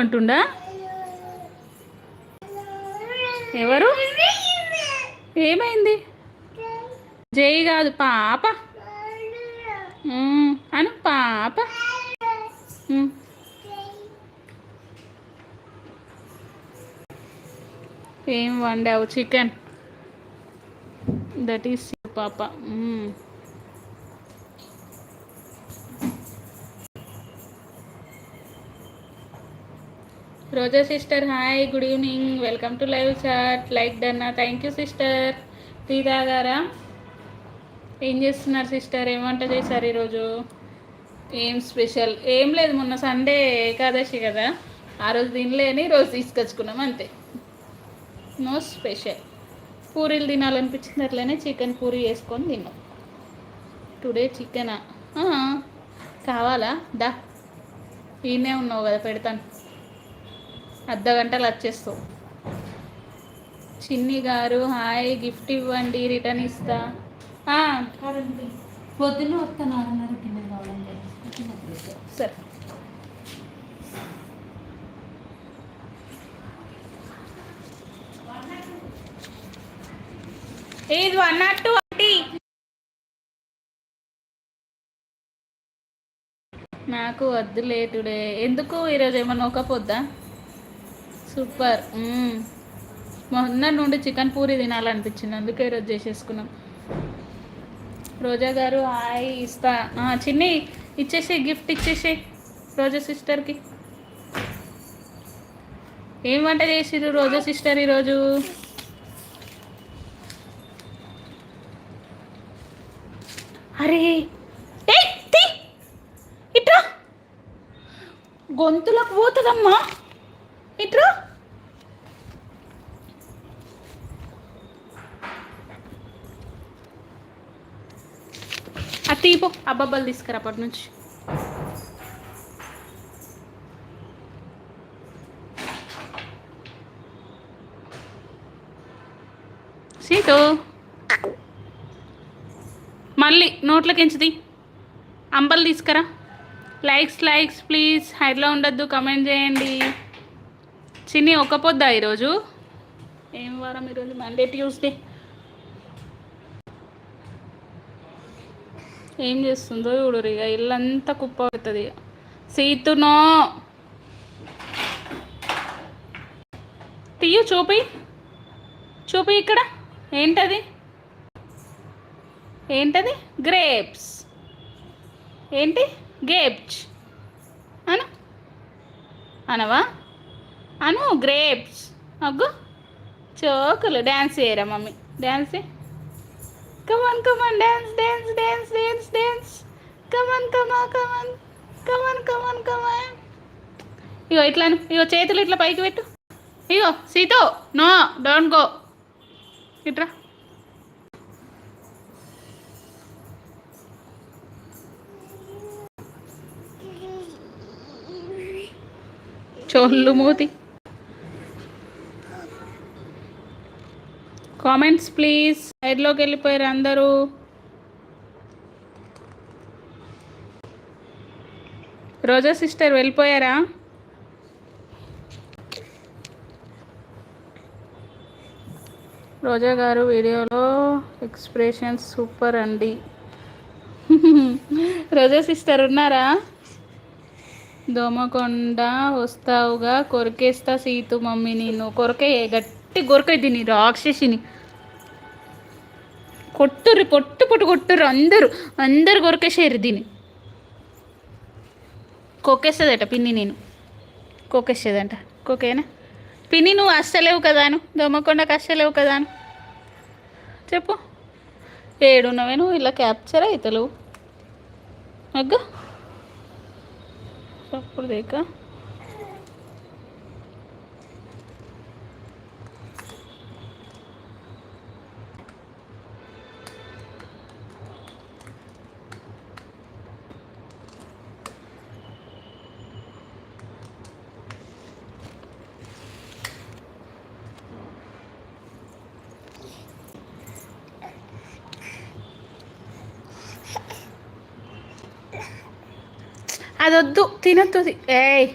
అంటుండా. ఎవరు? ఏమైంది? జై కాదు పాప అను పాప. ఏం వండావు? చికెన్. దట్ ఈస్ పాప. Roja sister hi, good evening, welcome to live chat. Like డన్నా, థ్యాంక్ యూ సిస్టర్. టీ తాగారా? ఏం చేస్తున్నారు సిస్టర్? ఏం వంట చేశారు ఈరోజు? ఏం స్పెషల్? ఏం లేదు, మొన్న సండే ఏకాదశి కదా, ఆ రోజు తినలేని రోజు తీసుకొచ్చుకున్నాం అంతే. No special. పూరీలు తినాలనిపించింది, అట్లనే చికెన్ పూరీ వేసుకొని తిన్నాం. టుడే చికెనా? కావాలా? దా, ఈయనే ఉన్నావు కదా, పెడతాను. అర్ధగంటలు వచ్చేస్తావు. చిన్ని గారు హాయ్, గిఫ్ట్ ఇవ్వండి, రిటర్న్ ఇస్తా. పొద్దున్న వస్తాను సరే. ఇది 120. నాకు వద్దులే టుడే. ఎందుకు ఈరోజు ఏమన్నా ఒక పొద్దా? సూపర్. మొన్న నుండి చికెన్ పూరి తినాలనిపించింది, అందుకే ఈరోజు చేసేసుకున్నాం. రోజా గారు హాయ్, ఇస్తా. చిన్ని ఇచ్చేసి, గిఫ్ట్ ఇచ్చేసి రోజా సిస్టర్కి. ఏం వంట చేసిర్రు రోజా సిస్టర్ ఈరోజు? అరే ఇట్రా, గొంతులకు పోతుందమ్మా, ఇట్రా. అది తీపో, అబ్బాబ్బాలు తీసుకురా అప్పటి నుంచి. సీటు మళ్ళీ నోట్లోకి ఎంచుది. అంబలు తీసుకురా. Likes please. హైడ్లో ఉండొద్దు, కమెంట్ చేయండి. చిన్ని ఒక్క పొద్దా ఈరోజు? ఏం వారం ఈరోజు? Monday Tuesday. ఏం చేస్తుందో చూడరు ఇక, ఇల్లంతా కుప్ప అవుతుంది. సీతునో తీయు, చూపి ఇక్కడ. ఏంటది? గ్రేప్స్. ఏంటి? గేప్స్ అనవా? గ్రేప్స్. అగ్గు చోకులు. డ్యాన్స్ చేయరా మమ్మీ? డ్యాన్స్ చేయి. కమాన్ డ్యాన్స్. కమాన్. ఇగో ఇట్లాను, ఇగో చేతులు ఇట్లా పైకి పెట్టు. ఇగో సీతో, నో డోంట్ గో. ఇట్రా. చోళ్ళు మూతి. Comments please. సైడ్లోకి వెళ్ళిపోయారు అందరూ. రోజా సిస్టర్ వెళ్ళిపోయారా? రోజా గారు వీడియోలో ఎక్స్ప్రెషన్స్ సూపర్ అండి. రోజా సిస్టర్ ఉన్నారా? దోమకొండ వస్తావుగా, కొరికేస్తా సీతు మమ్మీ. నేను గట్టి కొరకై తిని రాక్షసిని. కొట్టుర్రి, పొట్టు కొట్టుర్రు అందరు కొరికేసారు దీన్ని. కొక్కేస్తుందట పిన్ని, నేను కొక్కేస్తుందంట. కొకేనా పిన్ని? నువ్వు అస్సలేవు కదాను, దోమకొండకు అస్సలేవు కదాను. చెప్పు, ఏడున్నవే నువ్వు? ఇలా క్యాప్చర్ అవుతలేవు. అగ్గ అప్పుడు దేక. అదొద్దు, తినొద్దు. ఏయ్